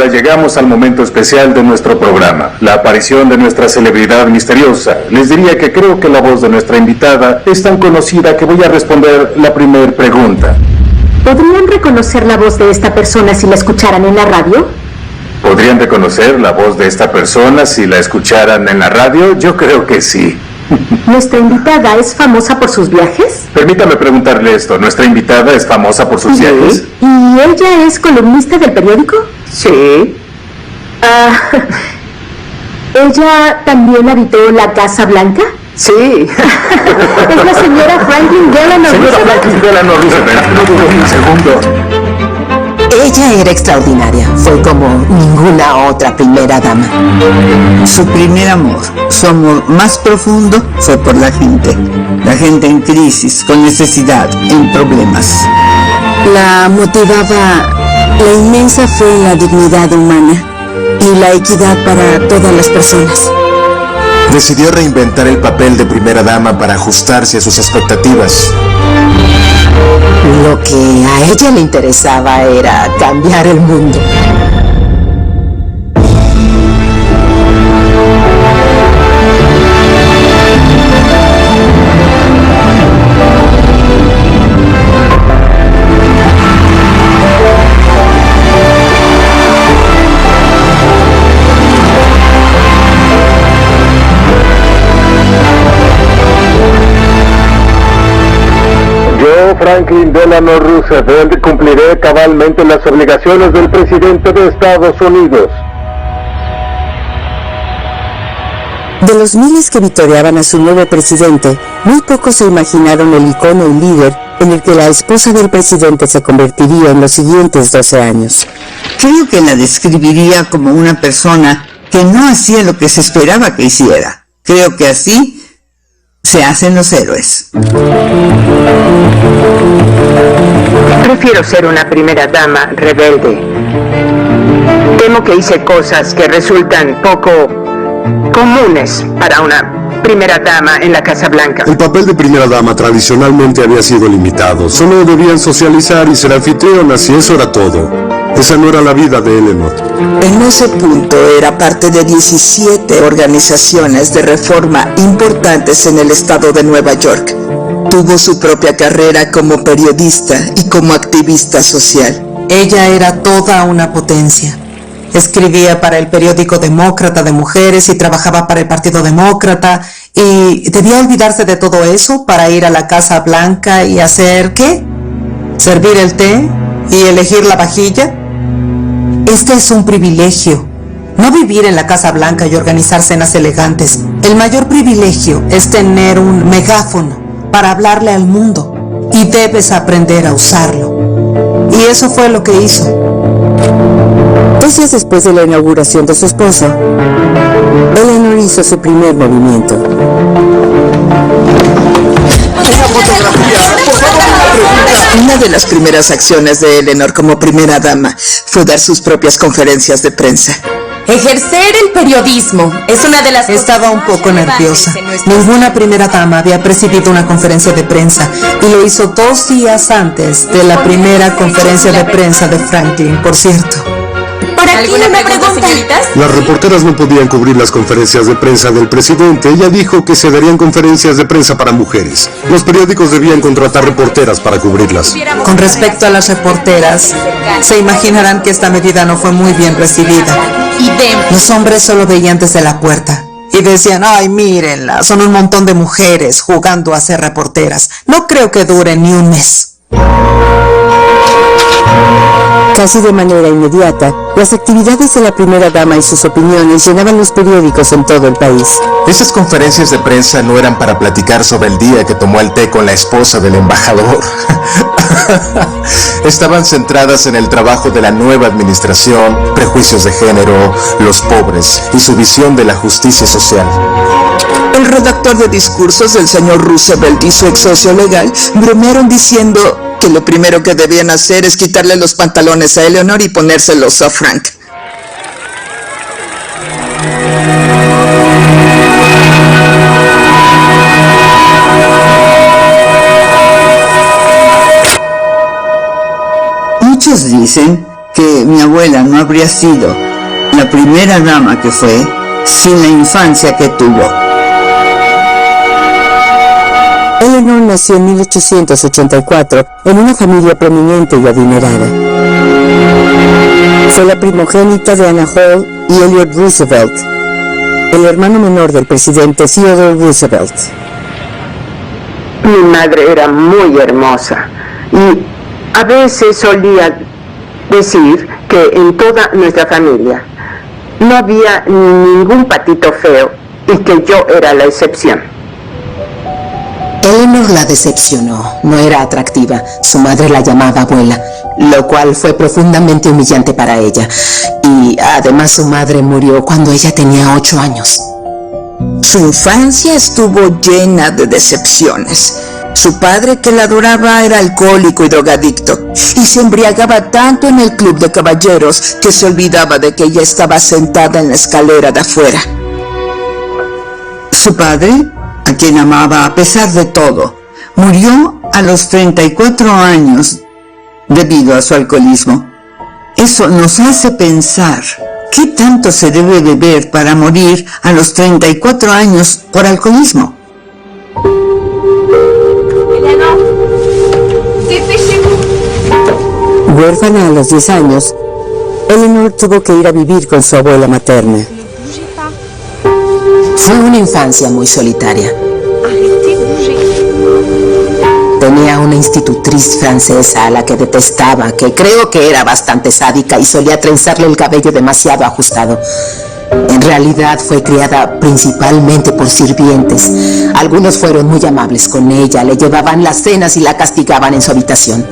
llegamos al momento especial de nuestro programa, la aparición de nuestra celebridad misteriosa. Les diría que creo que la voz de nuestra invitada es tan conocida que voy a responder la primera pregunta. ¿Podrían reconocer la voz de esta persona si la escucharan en la radio? ¿Podrían reconocer la voz de esta persona si la escucharan en la radio? Yo creo que sí. ¿Nuestra invitada es famosa por sus viajes? Permítame preguntarle esto, ¿nuestra invitada es famosa por sus viajes? ¿Y ella es columnista del periódico? Sí. ¿Ella también habitó la Casa Blanca? Sí. ¿Es la señora Franklin Delano Roosevelt? Señora Franklin Delano Roosevelt, no dudo ni un segundo. Ella era extraordinaria, fue como ninguna otra primera dama. Su primer amor, su amor más profundo fue por la gente en crisis, con necesidad, en problemas. La motivaba la inmensa fe en la dignidad humana y la equidad para todas las personas. Decidió reinventar el papel de primera dama para ajustarse a sus expectativas. Lo que a ella le interesaba era cambiar el mundo. Franklin Delano Roosevelt cumpliré cabalmente las obligaciones del presidente de Estados Unidos. De los miles que vitoreaban a su nuevo presidente, muy pocos se imaginaron el icono y líder en el que la esposa del presidente se convertiría en los siguientes 12 años. Creo que la describiría como una persona que no hacía lo que se esperaba que hiciera. Creo que así se hacen los héroes. Prefiero ser una primera dama rebelde. Temo que hice cosas que resultan poco comunes para una primera dama en la Casa Blanca. El papel de primera dama tradicionalmente había sido limitado. Solo debían socializar y ser anfitrionas y eso era todo. Esa no era la vida de Eleanor. En ese punto era parte de 17 organizaciones de reforma importantes en el estado de Nueva York. Tuvo su propia carrera como periodista y como activista social. Ella era toda una potencia. Escribía para el periódico demócrata de mujeres y trabajaba para el Partido Demócrata y debía olvidarse de todo eso para ir a la Casa Blanca y hacer ¿qué? ¿Servir el té y elegir la vajilla? Este es un privilegio. No vivir en la Casa Blanca y organizar cenas elegantes. El mayor privilegio es tener un megáfono para hablarle al mundo y debes aprender a usarlo. Y eso fue lo que hizo. 2 días después de la inauguración de su esposo, Eleanor hizo su primer movimiento. Una de las primeras acciones de Eleanor como primera dama fue dar sus propias conferencias de prensa. Ejercer el periodismo es una de las... Estaba un poco nerviosa. Ninguna primera dama había presidido una conferencia de prensa y lo hizo 2 días antes de la primera conferencia de prensa de Franklin, por cierto. Por aquí una pregunta, señoritas. Las reporteras no podían cubrir las conferencias de prensa del presidente. Ella dijo que se darían conferencias de prensa para mujeres. Los periódicos debían contratar reporteras para cubrirlas. Con respecto a las reporteras, se imaginarán que esta medida no fue muy bien recibida. Los hombres solo veían desde la puerta y decían, ay, mírenla, son un montón de mujeres jugando a ser reporteras. No creo que dure ni un mes. Casi de manera inmediata, las actividades de la primera dama y sus opiniones llenaban los periódicos en todo el país. Esas conferencias de prensa no eran para platicar sobre el día que tomó el té con la esposa del embajador. Estaban centradas en el trabajo de la nueva administración, prejuicios de género, los pobres y su visión de la justicia social. El redactor de discursos del señor Roosevelt y su ex socio legal bromearon diciendo que lo primero que debían hacer es quitarle los pantalones a Eleanor y ponérselos a Frank. Muchos dicen que mi abuela no habría sido la primera dama que fue sin la infancia que tuvo. Eleanor nació en 1884 en una familia prominente y adinerada. Fue la primogénita de Anna Hall y Elliot Roosevelt, el hermano menor del presidente Theodore Roosevelt. Mi madre era muy hermosa y a veces solía decir que en toda nuestra familia no había ningún patito feo y que yo era la excepción. Eleanor la decepcionó, no era atractiva. Su madre la llamaba abuela, lo cual fue profundamente humillante para ella. Y además su madre murió cuando ella tenía 8 años. Su infancia estuvo llena de decepciones. Su padre, que la adoraba, era alcohólico y drogadicto, y se embriagaba tanto en el club de caballeros que se olvidaba de que ella estaba sentada en la escalera de afuera. Su padre, a quien amaba a pesar de todo, murió a los 34 años debido a su alcoholismo. Eso nos hace pensar qué tanto se debe beber para morir a los 34 años por alcoholismo. Huérfana a los 10 años, Eleanor tuvo que ir a vivir con su abuela materna. Fue una infancia muy solitaria. Tenía una institutriz francesa a la que detestaba, que creo que era bastante sádica y solía trenzarle el cabello demasiado ajustado. En realidad fue criada principalmente por sirvientes. Algunos fueron muy amables con ella, le llevaban las cenas y la castigaban en su habitación.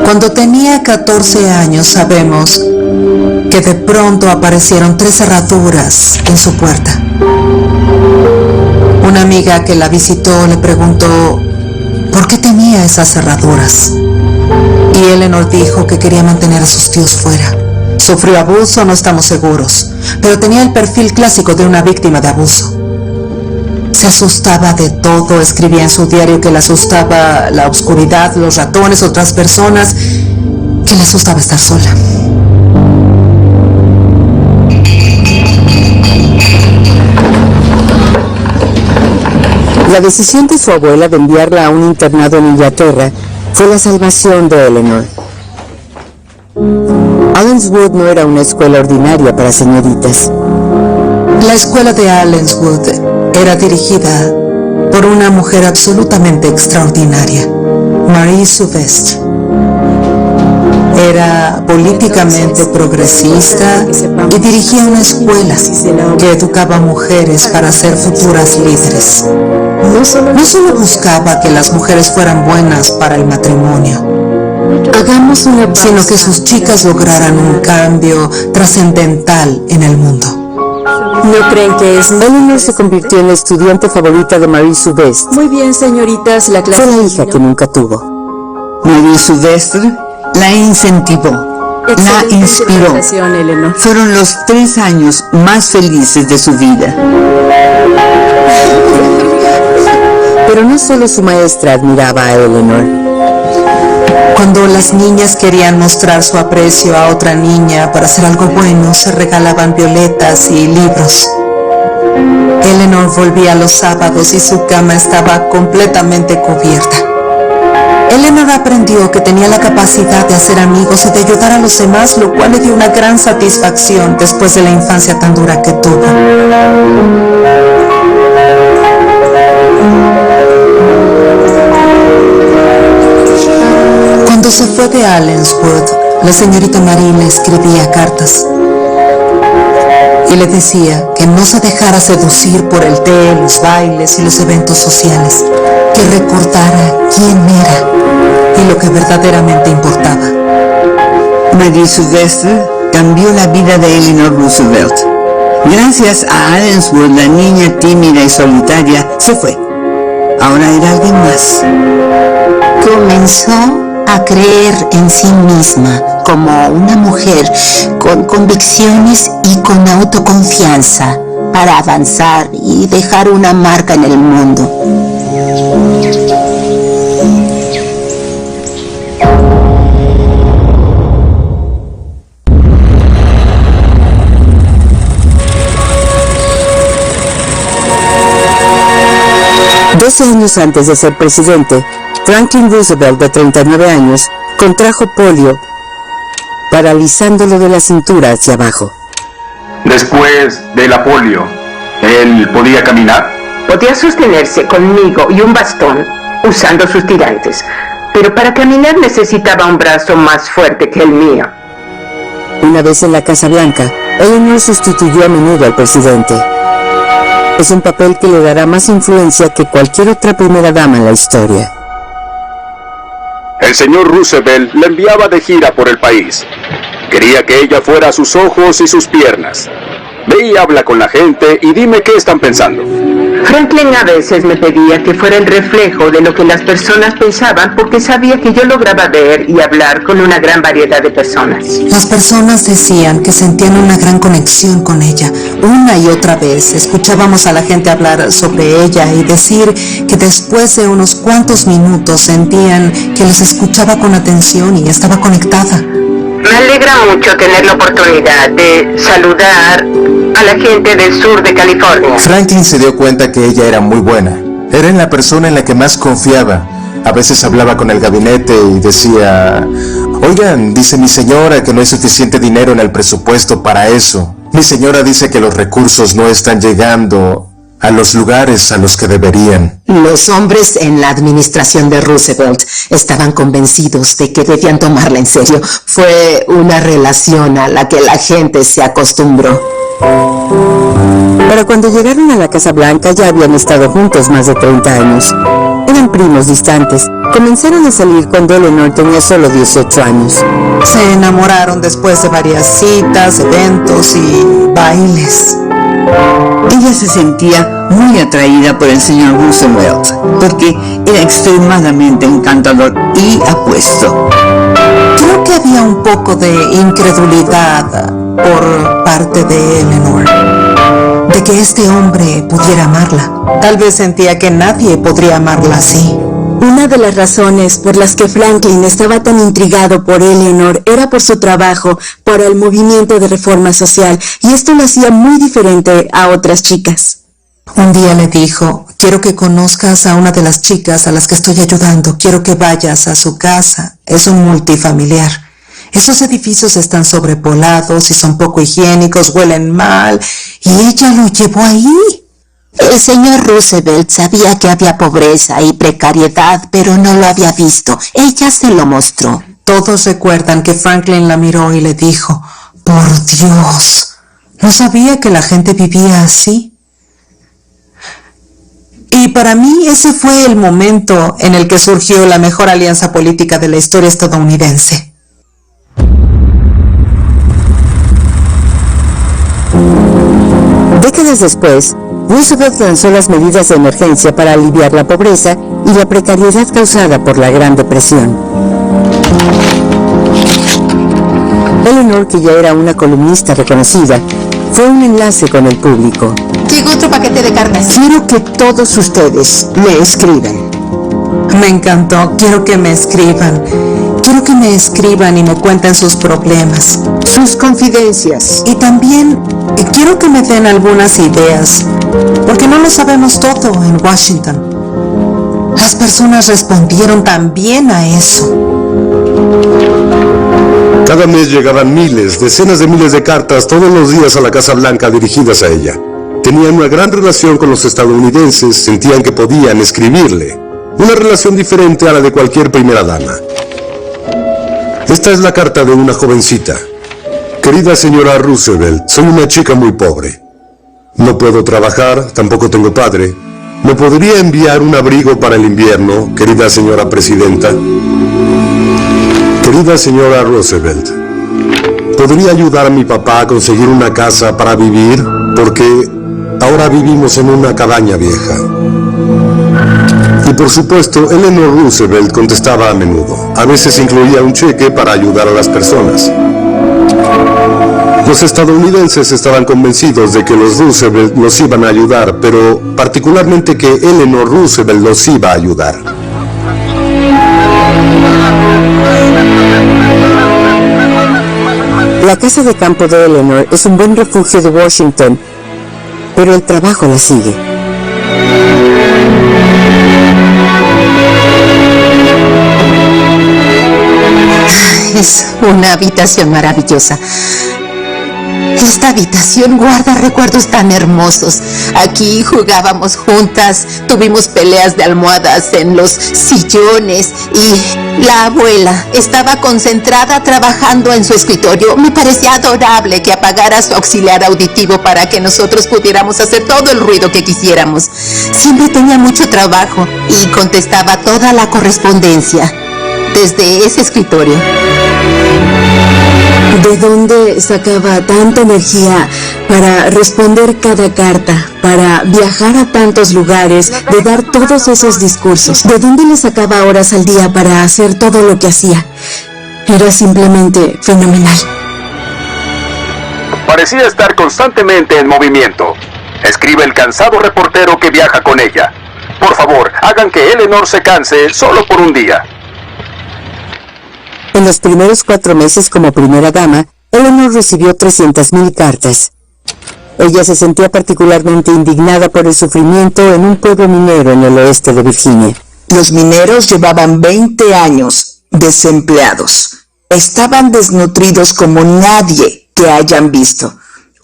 Cuando tenía 14 años sabemos que de pronto aparecieron 3 cerraduras en su puerta. Una amiga que la visitó le preguntó por qué tenía esas cerraduras. Y Eleanor dijo que quería mantener a sus tíos fuera. Sufrió abuso, no estamos seguros, pero tenía el perfil clásico de una víctima de abuso. Se asustaba de todo, escribía en su diario que le asustaba la oscuridad, los ratones, otras personas, que le asustaba estar sola. La decisión de su abuela de enviarla a un internado en Inglaterra fue la salvación de Eleanor. Allenswood no era una escuela ordinaria para señoritas. La escuela de Allenswood era dirigida por una mujer absolutamente extraordinaria, Marie Souvestre. Era políticamente progresista y dirigía una escuela que educaba a mujeres para ser futuras líderes. No solo buscaba que las mujeres fueran buenas para el matrimonio, sino que sus chicas lograran un cambio trascendental en el mundo. ¿No creen que es...? Eleanor se convirtió en la estudiante favorita de Marie Souvestre. Muy bien, señoritas, la clase... Fue la hija que nunca tuvo. Marie Souvestre la incentivó, la inspiró. Fueron los 3 años más felices de su vida. Pero no solo su maestra admiraba a Eleanor. Cuando las niñas querían mostrar su aprecio a otra niña para hacer algo bueno, se regalaban violetas y libros. Eleanor volvía los sábados y su cama estaba completamente cubierta. Eleanor aprendió que tenía la capacidad de hacer amigos y de ayudar a los demás, lo cual le dio una gran satisfacción después de la infancia tan dura que tuvo. Cuando se fue de Allenswood, la señorita Marie le escribía cartas y le decía que no se dejara seducir por el té, los bailes y los eventos sociales, que recordara quién era y lo que verdaderamente importaba. Marie Souvestre cambió la vida de Eleanor Roosevelt. Gracias a Allenswood, la niña tímida y solitaria se fue. Ahora era alguien más. Comenzó a creer en sí misma como una mujer con convicciones y con autoconfianza para avanzar y dejar una marca en el mundo. 12 años antes de ser presidente, Franklin Roosevelt, de 39 años, contrajo polio, paralizándolo de la cintura hacia abajo. Después de la polio, ¿él podía caminar? Podía sostenerse conmigo y un bastón usando sus tirantes, pero para caminar necesitaba un brazo más fuerte que el mío. Una vez en la Casa Blanca, Eleanor sustituyó a menudo al presidente. Es un papel que le dará más influencia que cualquier otra primera dama en la historia. El señor Roosevelt la enviaba de gira por el país. Quería que ella fuera sus ojos y sus piernas. Ve y habla con la gente y dime qué están pensando. Franklin a veces me pedía que fuera el reflejo de lo que las personas pensaban porque sabía que yo lograba ver y hablar con una gran variedad de personas. Las personas decían que sentían una gran conexión con ella. Una y otra vez escuchábamos a la gente hablar sobre ella y decir que después de unos cuantos minutos sentían que les escuchaba con atención y estaba conectada. Me alegra mucho tener la oportunidad de saludar a la gente del sur de California. Franklin se dio cuenta que ella era muy buena. Era en la persona en la que más confiaba. A veces hablaba con el gabinete y decía: oigan, dice mi señora que no hay suficiente dinero en el presupuesto para eso. Mi señora dice que los recursos no están llegando a los lugares a los que deberían. Los hombres en la administración de Roosevelt estaban convencidos de que debían tomarla en serio. Fue una relación a la que la gente se acostumbró. Para cuando llegaron a la Casa Blanca ya habían estado juntos más de 30 años. Eran primos distantes. Comenzaron a salir cuando Eleanor tenía solo 18 años. Se enamoraron después de varias citas, eventos y bailes. Ella se sentía muy atraída por el señor Roosevelt, porque era extremadamente encantador y apuesto. Creo que había un poco de incredulidad por parte de Eleanor, de que este hombre pudiera amarla. Tal vez sentía que nadie podría amarla así. Una de las razones por las que Franklin estaba tan intrigado por Eleanor era por su trabajo para el movimiento de reforma social, y esto lo hacía muy diferente a otras chicas. Un día le dijo: quiero que conozcas a una de las chicas a las que estoy ayudando, quiero que vayas a su casa, es un multifamiliar. Esos edificios están sobrepoblados y son poco higiénicos, huelen mal, y ella lo llevó ahí. El señor Roosevelt sabía que había pobreza y precariedad, pero no lo había visto. Ella se lo mostró. Todos recuerdan que Franklin la miró y le dijo: por Dios, no sabía que la gente vivía así. Y para mí ese fue el momento en el que surgió la mejor alianza política de la historia estadounidense. Décadas después, Roosevelt lanzó las medidas de emergencia para aliviar la pobreza y la precariedad causada por la Gran Depresión. Eleanor, que ya era una columnista reconocida, fue un enlace con el público. Llegó otro paquete de cartas. Quiero que todos ustedes me escriban. Me encantó. Quiero que me escriban. Quiero que me escriban y me cuenten sus problemas, sus confidencias. Y también quiero que me den algunas ideas, porque no lo sabemos todo en Washington. Las personas respondieron también a eso. Cada mes llegaban miles, decenas de miles de cartas todos los días a la Casa Blanca dirigidas a ella. Tenían una gran relación con los estadounidenses, sentían que podían escribirle. Una relación diferente a la de cualquier primera dama. Esta es la carta de una jovencita. Querida señora Roosevelt, soy una chica muy pobre. No puedo trabajar, tampoco tengo padre. ¿Me podría enviar un abrigo para el invierno, querida señora presidenta? Querida señora Roosevelt, ¿podría ayudar a mi papá a conseguir una casa para vivir? Porque ahora vivimos en una cabaña vieja. Y por supuesto, Eleanor Roosevelt contestaba a menudo. A veces incluía un cheque para ayudar a las personas. Los estadounidenses estaban convencidos de que los Roosevelt los iban a ayudar, pero particularmente que Eleanor Roosevelt los iba a ayudar. La casa de campo de Eleanor es un buen refugio de Washington, pero el trabajo la sigue. Es una habitación maravillosa. Esta habitación guarda recuerdos tan hermosos. Aquí jugábamos juntas, tuvimos peleas de almohadas en los sillones y la abuela estaba concentrada trabajando en su escritorio. Me parecía adorable que apagara su auxiliar auditivo para que nosotros pudiéramos hacer todo el ruido que quisiéramos. Siempre tenía mucho trabajo y contestaba toda la correspondencia desde ese escritorio. ¿De dónde sacaba tanta energía para responder cada carta, para viajar a tantos lugares, de dar todos esos discursos? ¿De dónde le sacaba horas al día para hacer todo lo que hacía? Era simplemente fenomenal. Parecía estar constantemente en movimiento. Escribe el cansado reportero que viaja con ella. Por favor, hagan que Eleanor se canse solo por un día. En los primeros 4 meses como primera dama, Eleanor recibió 300,000 cartas. Ella se sentía particularmente indignada por el sufrimiento en un pueblo minero en el oeste de Virginia. Los mineros llevaban 20 años desempleados. Estaban desnutridos como nadie que hayan visto.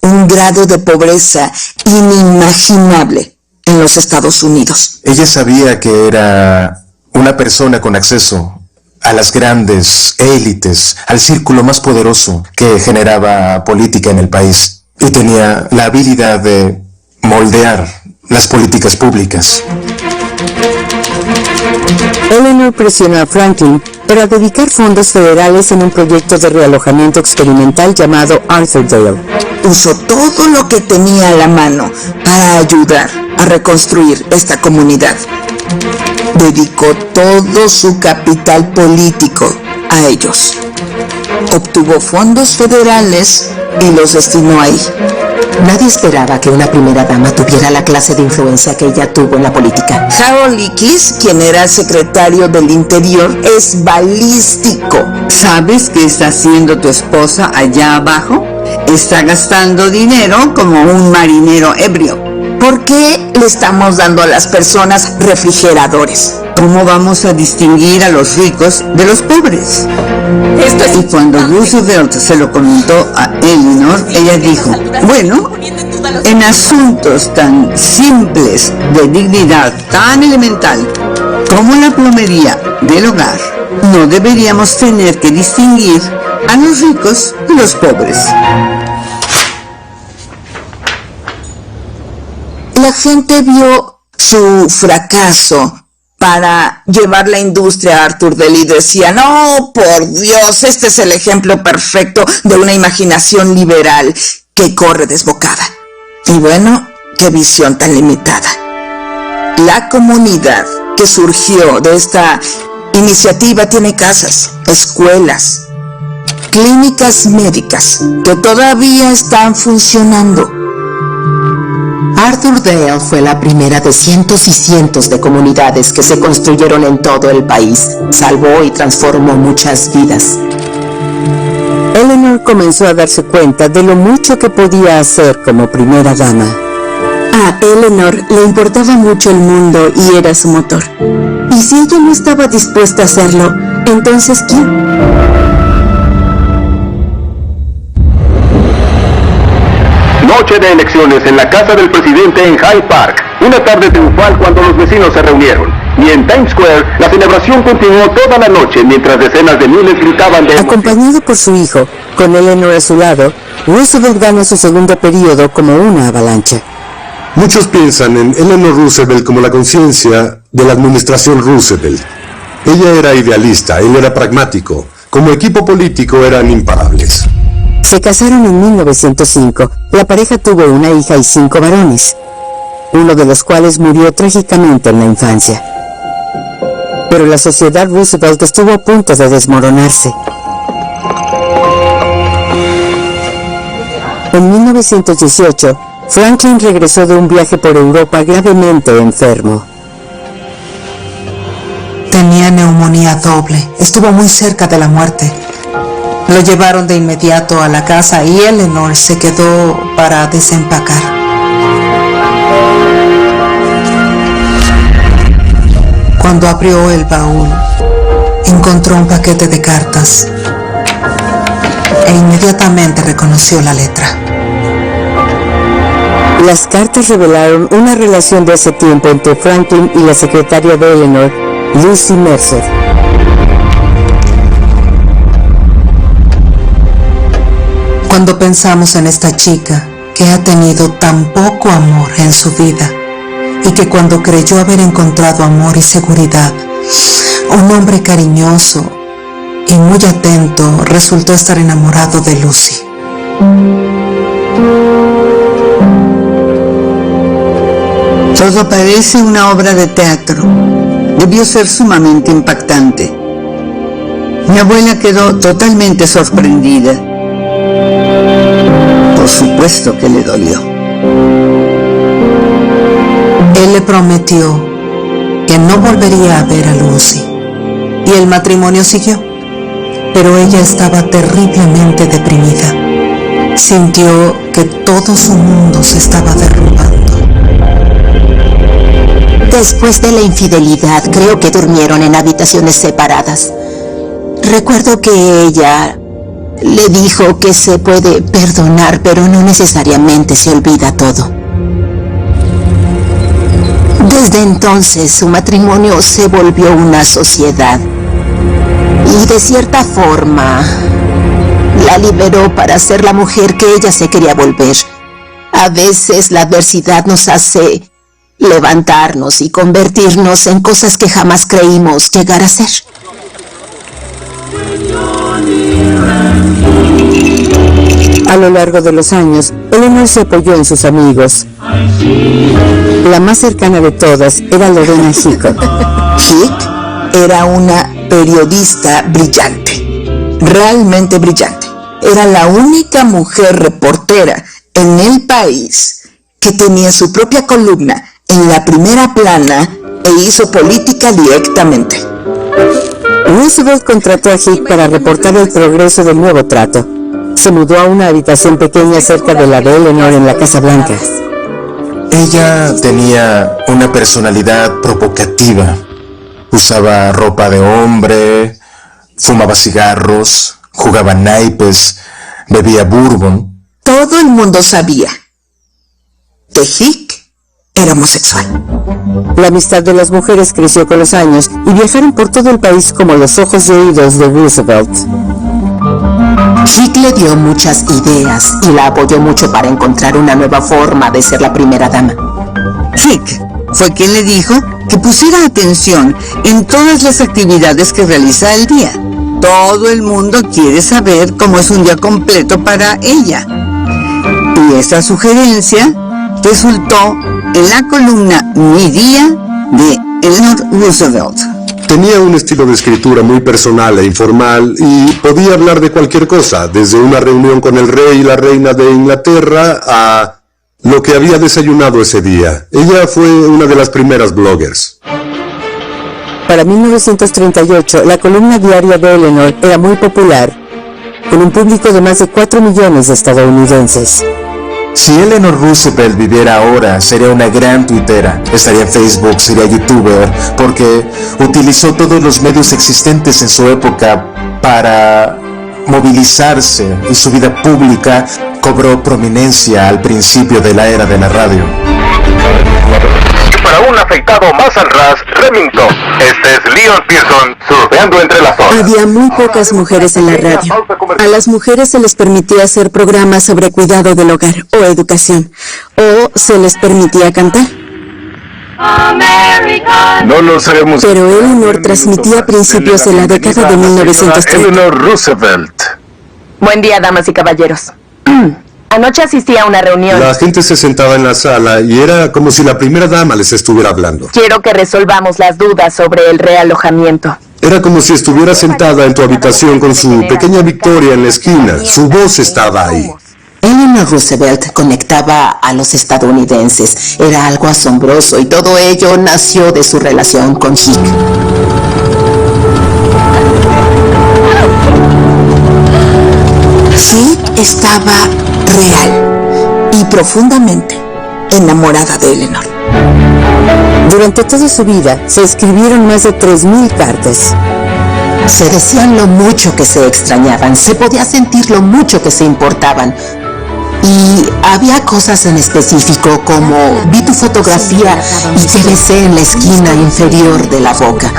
Un grado de pobreza inimaginable en los Estados Unidos. Ella sabía que era una persona con acceso a las grandes élites, al círculo más poderoso que generaba política en el país, y tenía la habilidad de moldear las políticas públicas. Eleanor presionó a Franklin para dedicar fondos federales en un proyecto de realojamiento experimental llamado Arthurdale. Usó todo lo que tenía a la mano para ayudar a reconstruir esta comunidad. Dedicó todo su capital político a ellos. Obtuvo fondos federales y los destinó ahí. Nadie esperaba que una primera dama tuviera la clase de influencia que ella tuvo en la política. Harold Ickes, quien era secretario del Interior, es balístico. ¿Sabes qué está haciendo tu esposa allá abajo? Está gastando dinero como un marinero ebrio. ¿Por qué le estamos dando a las personas refrigeradores? ¿Cómo vamos a distinguir a los ricos de los pobres? Y cuando Roosevelt se lo comentó a Eleanor, ella dijo, bueno, en asuntos tan simples de dignidad tan elemental como la plomería del hogar, no deberíamos tener que distinguir a los ricos de los pobres. La gente vio su fracaso para llevar la industria a Arthurdale y decía, no, por Dios, este es el ejemplo perfecto de una imaginación liberal que corre desbocada. Y bueno, qué visión tan limitada. La comunidad que surgió de esta iniciativa tiene casas, escuelas, clínicas médicas que todavía están funcionando. Arthurdale fue la primera de cientos y cientos de comunidades que se construyeron en todo el país. Salvó y transformó muchas vidas. Eleanor comenzó a darse cuenta de lo mucho que podía hacer como primera dama. A Eleanor le importaba mucho el mundo y era su motor. Y si ella no estaba dispuesta a hacerlo, entonces ¿quién? Noche de elecciones en la casa del presidente en Hyde Park. Una tarde triunfal cuando los vecinos se reunieron. Y en Times Square, la celebración continuó toda la noche mientras decenas de miles gritaban de emoción. Acompañado por su hijo, con Eleanor a su lado, Roosevelt ganó su segundo periodo como una avalancha. Muchos piensan en Eleanor Roosevelt como la conciencia de la administración Roosevelt. Ella era idealista, él era pragmático. Como equipo político eran imparables. Se casaron en 1905. La pareja tuvo una hija y 5 varones, uno de los cuales murió trágicamente en la infancia. Pero la sociedad Roosevelt estuvo a punto de desmoronarse. En 1918, Franklin regresó de un viaje por Europa gravemente enfermo. Tenía neumonía doble. Estuvo muy cerca de la muerte. Lo llevaron de inmediato a la casa y Eleanor se quedó para desempacar. Cuando abrió el baúl, encontró un paquete de cartas. e inmediatamente reconoció la letra. Las cartas revelaron una relación de hace tiempo entre Franklin y la secretaria de Eleanor, Lucy Mercer. Cuando pensamos en esta chica que ha tenido tan poco amor en su vida y que cuando creyó haber encontrado amor y seguridad, un hombre cariñoso y muy atento resultó estar enamorado de Lucy. Todo parece una obra de teatro. Debió ser sumamente impactante. Mi abuela quedó totalmente sorprendida. Por supuesto que le dolió. Él le prometió que no volvería a ver a Lucy, y el matrimonio siguió, pero ella estaba terriblemente deprimida. Sintió que todo su mundo se estaba derrumbando. Después de la infidelidad, creo que durmieron en habitaciones separadas. Recuerdo que ella le dijo que se puede perdonar, pero no necesariamente se olvida todo. Desde entonces, su matrimonio se volvió una sociedad. Y de cierta forma, la liberó para ser la mujer que ella se quería volver. A veces la adversidad nos hace levantarnos y convertirnos en cosas que jamás creímos llegar a ser. A lo largo de los años, Eleanor se apoyó en sus amigos. La más cercana de todas era Lorena Hickok. Hick era una periodista brillante, realmente brillante. Era la única mujer reportera en el país que tenía su propia columna en la primera plana e hizo política directamente. Roosevelt contrató a Hick para reportar el progreso del nuevo trato. Se mudó a una habitación pequeña cerca de la de Eleanor en la Casa Blanca. Ella tenía una personalidad provocativa. Usaba ropa de hombre, fumaba cigarros, jugaba naipes, bebía bourbon. Todo el mundo sabía que Hick era homosexual. La amistad de las mujeres creció con los años y viajaron por todo el país como los ojos y oídos de Roosevelt. Hick le dio muchas ideas y la apoyó mucho para encontrar una nueva forma de ser la primera dama. Hick fue quien le dijo que pusiera atención en todas las actividades que realiza el día. Todo el mundo quiere saber cómo es un día completo para ella. Y esta sugerencia resultó en la columna Mi Día de Eleanor Roosevelt. Tenía un estilo de escritura muy personal e informal y podía hablar de cualquier cosa, desde una reunión con el rey y la reina de Inglaterra a lo que había desayunado ese día. Ella fue una de las primeras bloggers. Para 1938, la columna diaria de Eleanor era muy popular, con un público de más de 4 millones de estadounidenses. Si Eleanor Roosevelt viviera ahora, sería una gran tuitera. Estaría en Facebook, sería youtuber, porque utilizó todos los medios existentes en su época para movilizarse, y su vida pública cobró prominencia al principio de la era de la radio. Para un afeitado más al ras, Remington. Este es Leon Pearson, surfeando entre las olas. Había muy pocas mujeres en la radio. A las mujeres se les permitía hacer programas sobre cuidado del hogar o educación, o se les permitía cantar. No lo sabemos. Pero Eleanor transmitía a principios de la década de 1930. Eleanor Roosevelt. Buen día, damas y caballeros. Anoche asistí a una reunión. La gente se sentaba en la sala y era como si la primera dama les estuviera hablando. Quiero que resolvamos las dudas sobre el realojamiento. Era como si estuviera sentada en tu habitación con su pequeña Victoria en la esquina. Su voz estaba ahí. Eleanor Roosevelt conectaba a los estadounidenses. Era algo asombroso y todo ello nació de su relación con Hick. Hick estaba real y profundamente enamorada de Eleanor. Durante toda su vida se escribieron más de 3,000 cartas. Se decían lo mucho que se extrañaban, se podía sentir lo mucho que se importaban. Y había cosas en específico como vi tu fotografía y te besé en la esquina inferior de la boca.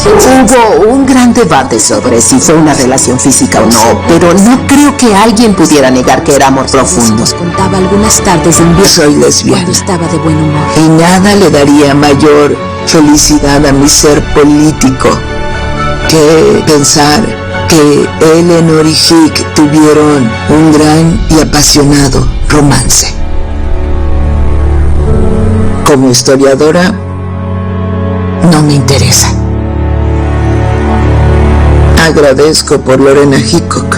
Hubo un gran debate sobre si fue una relación física o no, pero no creo que alguien pudiera negar que era amor profundo. Contaba algunas tardes en Soy lesbiana cuando estaba de buen humor. y nada le daría mayor felicidad a mi ser político que pensar que Eleanor y Hick tuvieron un gran y apasionado romance. Como historiadora, no me interesa. Agradezco por Lorena Hickok.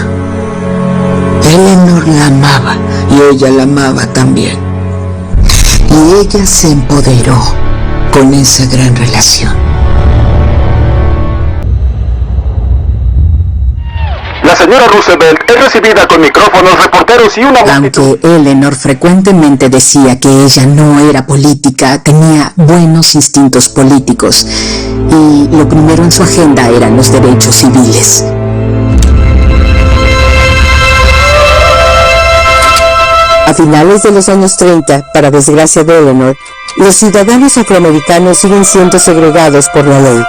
Eleanor la amaba y ella la amaba también. Y ella se empoderó con esa gran relación. La señora Roosevelt es recibida con micrófonos, reporteros y una multitud. Aunque Eleanor frecuentemente decía que ella no era política, tenía buenos instintos políticos y lo primero en su agenda eran los derechos civiles. A finales de los años 30, para desgracia de Eleanor, los ciudadanos afroamericanos siguen siendo segregados por la ley.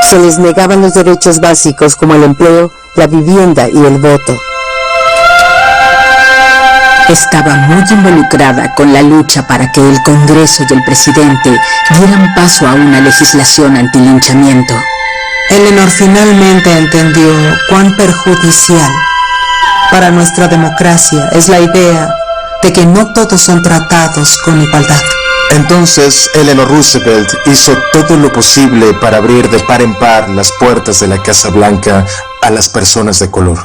Se les negaban los derechos básicos como el empleo, la vivienda y el voto. Estaba muy involucrada con la lucha para que el Congreso y el presidente dieran paso a una legislación antilinchamiento. Eleanor finalmente entendió cuán perjudicial para nuestra democracia es la idea de que no todos son tratados con igualdad. Entonces, Eleanor Roosevelt hizo todo lo posible para abrir de par en par las puertas de la Casa Blanca a las personas de color.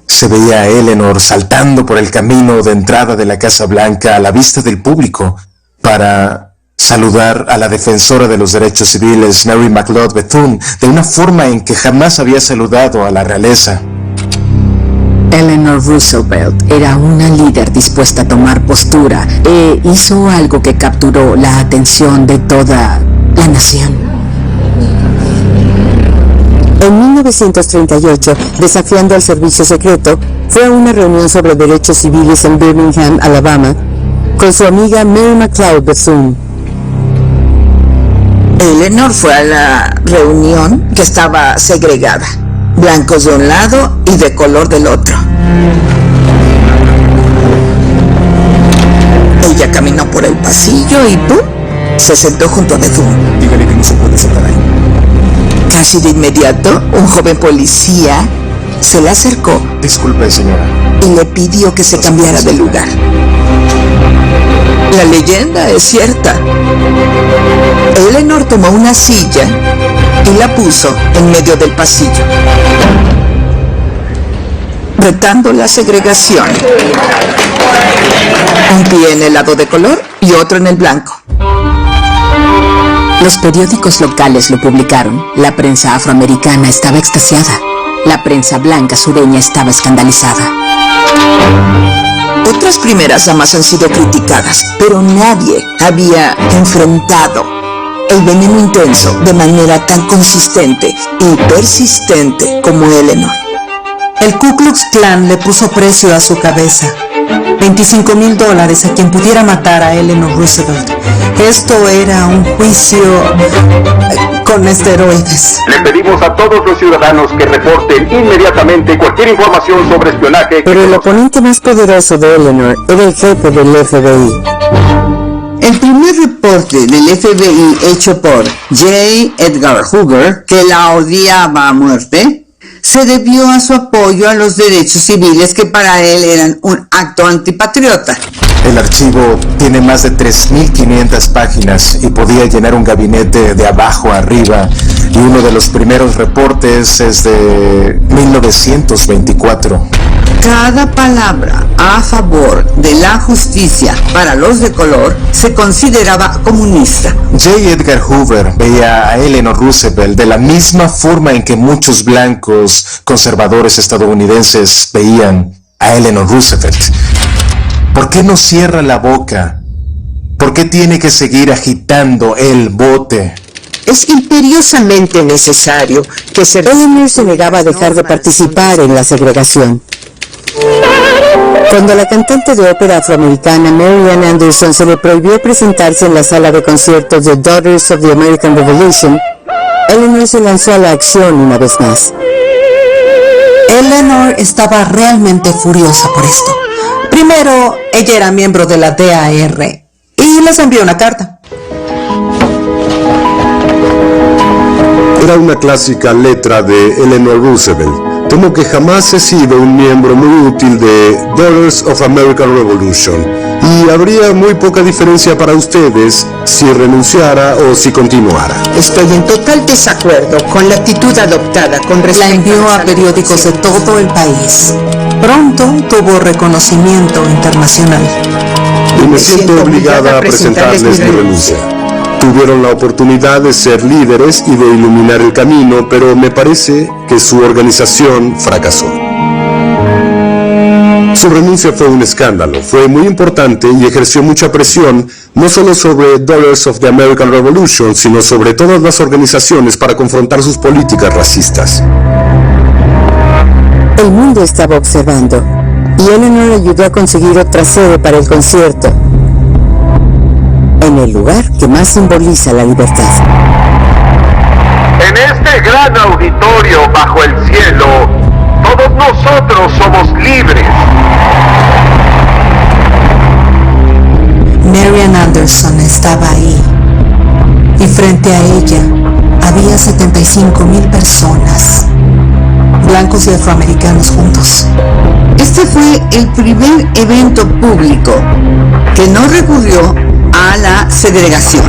Se veía a Eleanor saltando por el camino de entrada de la Casa Blanca a la vista del público para saludar a la defensora de los derechos civiles, Mary McLeod Bethune, de una forma en que jamás había saludado a la realeza. Eleanor Roosevelt era una líder dispuesta a tomar postura e hizo algo que capturó la atención de toda la nación. En 1938, desafiando al servicio secreto, fue a una reunión sobre derechos civiles en Birmingham, Alabama, con su amiga Mary McLeod Bethune. Eleanor fue a la reunión que estaba segregada, blancos de un lado y de color del otro. Ella caminó por el pasillo y ¡pum!, se sentó junto a Bethune. Dígale que no se puede sentar ahí. Casi de inmediato, un joven policía se le acercó Disculpe, señora. y le pidió que se cambiara de lugar. La leyenda es cierta. Eleanor tomó una silla y la puso en medio del pasillo, retando la segregación. Un pie en el lado de color y otro en el blanco. Los periódicos locales lo publicaron. La prensa afroamericana estaba extasiada. La prensa blanca sureña estaba escandalizada. Otras primeras damas han sido criticadas, pero nadie había enfrentado el veneno intenso de manera tan consistente y persistente como Eleanor. El Ku Klux Klan le puso precio a su cabeza. $25,000 a quien pudiera matar a Eleanor Roosevelt. Esto era un juicio con esteroides. Le pedimos a todos los ciudadanos que reporten inmediatamente cualquier información sobre espionaje. Pero el oponente más poderoso de Eleanor era el jefe del FBI. El primer reporte del FBI hecho por J. Edgar Hoover, que la odiaba a muerte, se debió a su apoyo a los derechos civiles que para él eran un acto antipatriota. El archivo tiene más de 3.500 páginas y podía llenar un gabinete de abajo a arriba, y uno de los primeros reportes es de 1924. Cada palabra a favor de la justicia para los de color se consideraba comunista. J. Edgar Hoover veía a Eleanor Roosevelt de la misma forma en que muchos blancos conservadores estadounidenses veían a Eleanor Roosevelt. ¿Por qué no cierra la boca? ¿Por qué tiene que seguir agitando el bote? Es imperiosamente necesario que se... Eleanor se negaba a dejar de participar en la segregación. Cuando a la cantante de ópera afroamericana Marian Anderson se le prohibió presentarse en la sala de conciertos de Daughters of the American Revolution, Eleanor se lanzó a la acción una vez más. Eleanor estaba realmente furiosa por esto. Primero, ella era miembro de la DAR y les envió una carta. Era una clásica letra de Eleanor Roosevelt. Temo que jamás he sido un miembro muy útil de Daughters of American Revolution y habría muy poca diferencia para ustedes si renunciara o si continuara. Estoy en total desacuerdo con la actitud adoptada con respecto... La envió a periódicos de todo el país. Pronto tuvo reconocimiento internacional. Y me siento obligada a presentarles mi renuncia. Tuvieron la oportunidad de ser líderes y de iluminar el camino, pero me parece que su organización fracasó. Su renuncia fue un escándalo, fue muy importante y ejerció mucha presión, no solo sobre Daughters of the American Revolution, sino sobre todas las organizaciones para confrontar sus políticas racistas. El mundo estaba observando, y Eleanor ayudó a conseguir otra sede para el concierto, en el lugar que más simboliza la libertad. En este gran auditorio bajo el cielo, todos nosotros somos libres. Marian Anderson estaba ahí, y frente a ella había 75,000 personas, blancos y afroamericanos juntos. Este fue el primer evento público que no recurrió a la segregación.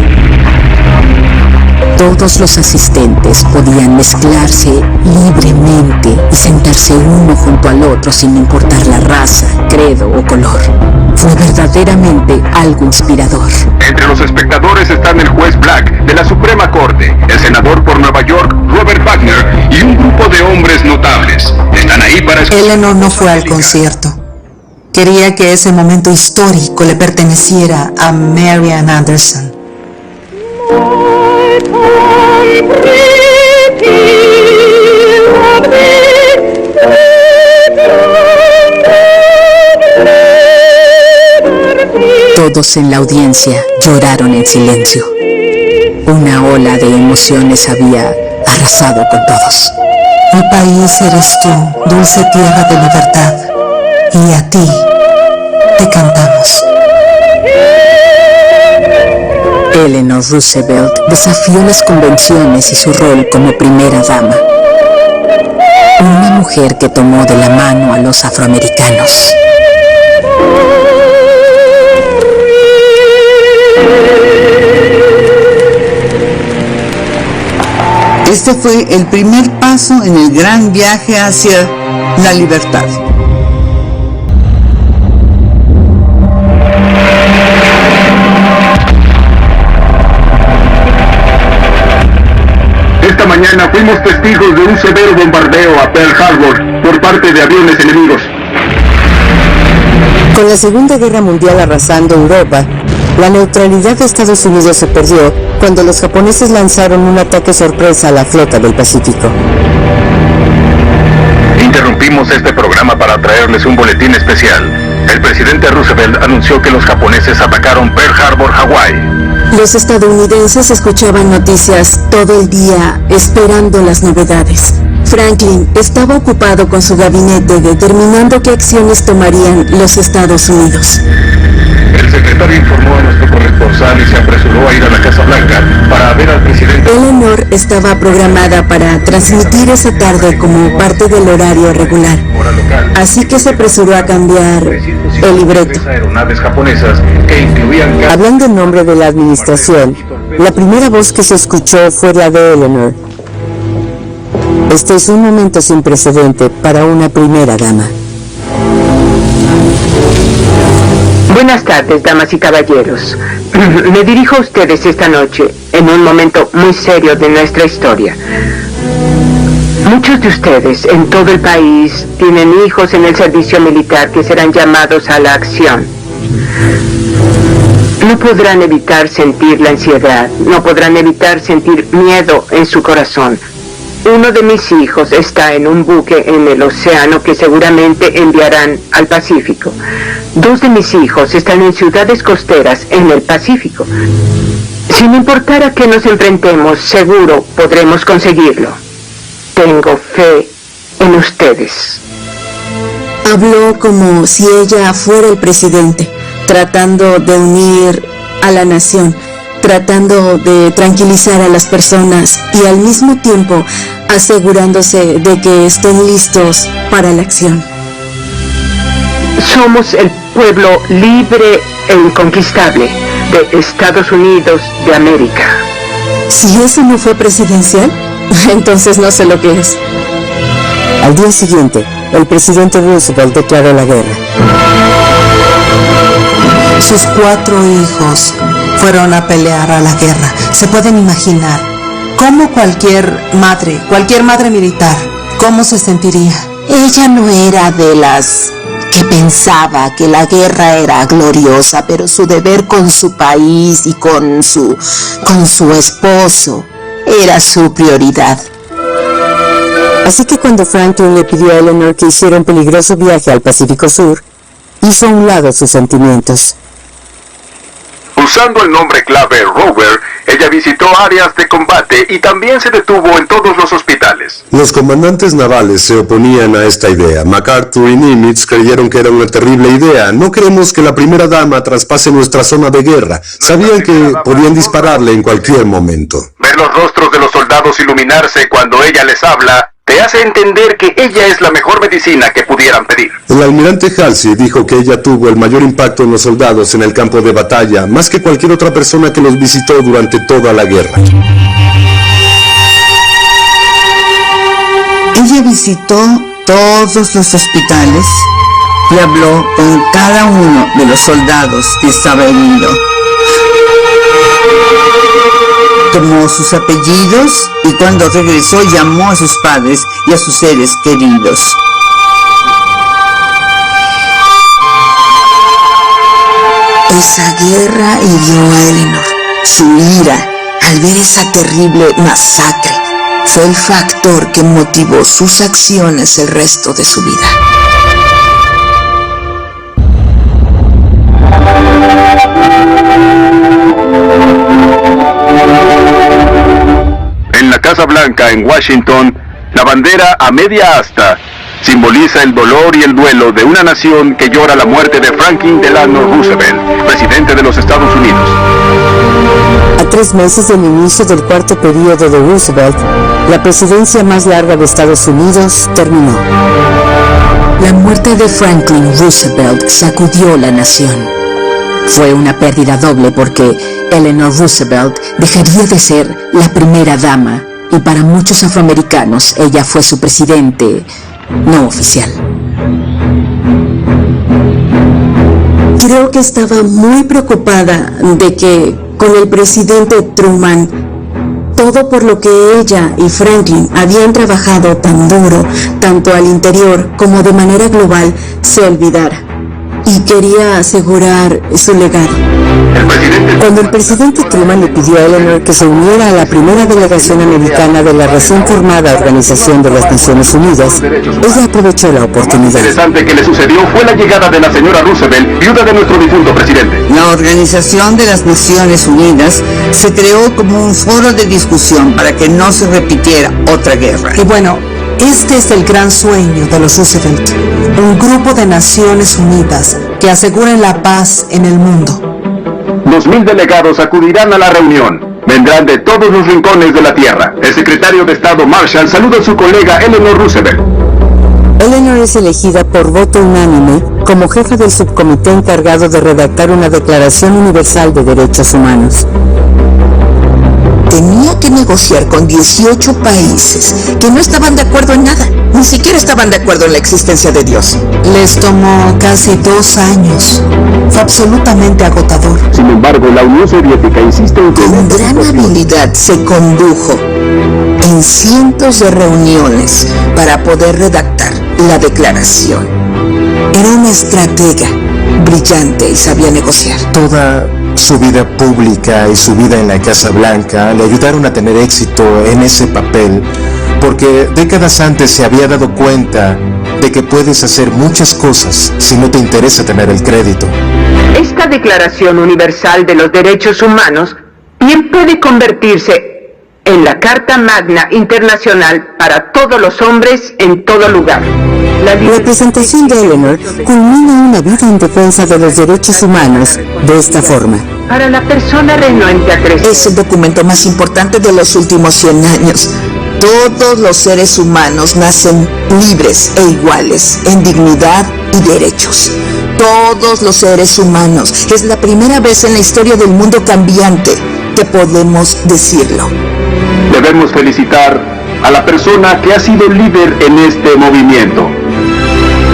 Todos los asistentes podían mezclarse libremente y sentarse uno junto al otro sin importar la raza, credo o color. Fue verdaderamente algo inspirador. Entre los espectadores están el juez Black de la Suprema Corte, el senador por Nueva York, Robert Wagner, y un grupo de hombres notables. Están ahí para... Eleanor no fue al concierto. Quería que ese momento histórico le perteneciera a Marian Anderson. Todos en la audiencia lloraron en silencio. Una ola de emociones había arrasado con todos. Mi país eres tú, dulce tierra de libertad, y a ti te cantamos. Eleanor Roosevelt desafió las convenciones y su rol como primera dama. Una mujer que tomó de la mano a los afroamericanos. Este fue el primer paso en el gran viaje hacia la libertad. Esta mañana fuimos testigos de un severo bombardeo a Pearl Harbor por parte de aviones enemigos. Con la Segunda Guerra Mundial arrasando Europa, la neutralidad de Estados Unidos se perdió cuando los japoneses lanzaron un ataque sorpresa a la flota del Pacífico. Interrumpimos este programa para traerles un boletín especial. El presidente Roosevelt anunció que los japoneses atacaron Pearl Harbor, Hawái. Los estadounidenses escuchaban noticias todo el día esperando las novedades. Franklin estaba ocupado con su gabinete determinando qué acciones tomarían los Estados Unidos. El secretario informó a nuestro corresponsal y se apresuró a ir a la Casa Blanca para ver al presidente. Eleanor estaba programada para transmitir esa tarde como parte del horario regular, así que se apresuró a cambiar el libreto. Hablando en nombre de la administración, la primera voz que se escuchó fue la de Eleanor. Este es un momento sin precedente para una primera dama. Buenas tardes, damas y caballeros. Me dirijo a ustedes esta noche en un momento muy serio de nuestra historia. Muchos de ustedes en todo el país tienen hijos en el servicio militar que serán llamados a la acción. No podrán evitar sentir la ansiedad, no podrán evitar sentir miedo en su corazón. Uno de mis hijos está en un buque en el océano que seguramente enviarán al Pacífico. 2 de mis hijos están en ciudades costeras en el Pacífico. Sin importar a qué nos enfrentemos, seguro podremos conseguirlo. Tengo fe en ustedes. Habló como si ella fuera el presidente, tratando de unir a la nación, tratando de tranquilizar a las personas y al mismo tiempo asegurándose de que estén listos para la acción. Somos el pueblo libre e inconquistable de Estados Unidos de América. Si eso no fue presidencial, entonces no sé lo que es. Al día siguiente, el presidente Roosevelt declaró la guerra. Sus 4 hijos fueron a pelear a la guerra. Se pueden imaginar cómo cualquier madre militar, ¿cómo se sentiría? Ella no era de las que pensaba que la guerra era gloriosa, pero su deber con su país y con su esposo era su prioridad. Así que cuando Franklin le pidió a Eleanor que hiciera un peligroso viaje al Pacífico Sur, hizo a un lado sus sentimientos. Usando el nombre clave Rover, ella visitó áreas de combate y también se detuvo en todos los hospitales. Los comandantes navales se oponían a esta idea. MacArthur y Nimitz creyeron que era una terrible idea. No queremos que la primera dama traspase nuestra zona de guerra. Sabían que podían dispararle en cualquier momento. Ver los rostros de los soldados iluminarse cuando ella les habla te hace entender que ella es la mejor medicina que pudieran pedir. El almirante Halsey dijo que ella tuvo el mayor impacto en los soldados en el campo de batalla, más que cualquier otra persona que los visitó durante toda la guerra. Ella visitó todos los hospitales y habló con cada uno de los soldados que estaba herido. Tomó sus apellidos y cuando regresó llamó a sus padres y a sus seres queridos. Esa guerra hirió a Eleanor. Su ira al ver esa terrible masacre fue el factor que motivó sus acciones el resto de su vida. En la Casa Blanca, en Washington, la bandera a media asta simboliza el dolor y el duelo de una nación que llora la muerte de Franklin Delano Roosevelt, presidente de los Estados Unidos. A 3 meses del inicio del 4º período de Roosevelt, la presidencia más larga de Estados Unidos terminó. La muerte de Franklin Roosevelt sacudió la nación. Fue una pérdida doble porque Eleanor Roosevelt dejaría de ser la primera dama y para muchos afroamericanos ella fue su presidente no oficial. Creo que estaba muy preocupada de que con el presidente Truman, todo por lo que ella y Franklin habían trabajado tan duro, tanto al interior como de manera global, se olvidara. Y quería asegurar su legado. Cuando el presidente Truman le pidió a Eleanor que se uniera a la primera delegación americana de la recién formada Organización de las Naciones Unidas, ella aprovechó la oportunidad. Lo más interesante que le sucedió fue la llegada de la señora Roosevelt, viuda de nuestro difunto presidente. La Organización de las Naciones Unidas se creó como un foro de discusión para que no se repitiera otra guerra. Y bueno, este es el gran sueño de los Roosevelt, un grupo de Naciones Unidas que aseguren la paz en el mundo. 2,000 delegados acudirán a la reunión. Vendrán de todos los rincones de la tierra. El secretario de Estado Marshall saluda a su colega Eleanor Roosevelt. Eleanor es elegida por voto unánime como jefa del subcomité encargado de redactar una Declaración Universal de Derechos Humanos. Tenía que negociar con 18 países que no estaban de acuerdo en nada. Ni siquiera estaban de acuerdo en la existencia de Dios. Les tomó casi 2 años. Fue absolutamente agotador. Sin embargo, la Unión Soviética insiste en que... Con gran habilidad se condujo en cientos de reuniones para poder redactar la declaración. Era una estratega brillante y sabía negociar. Toda Su vida pública y su vida en la Casa Blanca le ayudaron a tener éxito en ese papel, porque décadas antes se había dado cuenta de que puedes hacer muchas cosas si no te interesa tener el crédito. Esta Declaración Universal de los Derechos Humanos bien puede convertirse en la Carta Magna Internacional para todos los hombres en todo lugar. La presentación de Eleanor culmina una vida en defensa de los derechos humanos de esta forma. Para la persona renuente a crecer. Es el documento más importante de los últimos 100 años. Todos los seres humanos nacen libres e iguales en dignidad y derechos. Todos los seres humanos. Es la primera vez en la historia del mundo cambiante que podemos decirlo. Debemos felicitar a la persona que ha sido líder en este movimiento.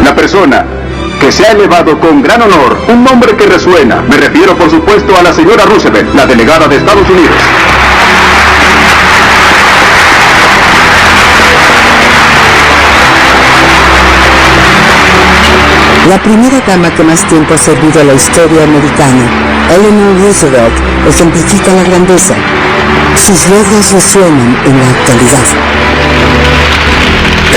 La persona que se ha elevado con gran honor, un nombre que resuena. Me refiero, por supuesto, a la señora Roosevelt, la delegada de Estados Unidos. La primera dama que más tiempo ha servido a la historia americana, Eleanor Roosevelt, ejemplifica la grandeza. Sus logros resuenan en la actualidad.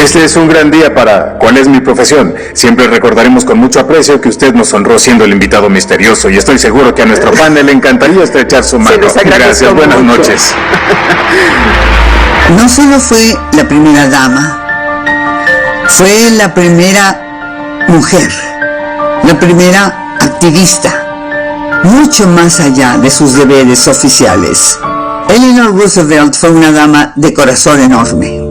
Este es un gran día para ¿cuál es mi profesión? Siempre recordaremos con mucho aprecio que usted nos honró siendo el invitado misterioso y estoy seguro que a nuestro panel le encantaría estrechar su mano. Gracias, buenas noches. No solo fue la primera dama, fue la primera mujer, la primera activista, mucho más allá de sus deberes oficiales. Eleanor Roosevelt fue una dama de corazón enorme.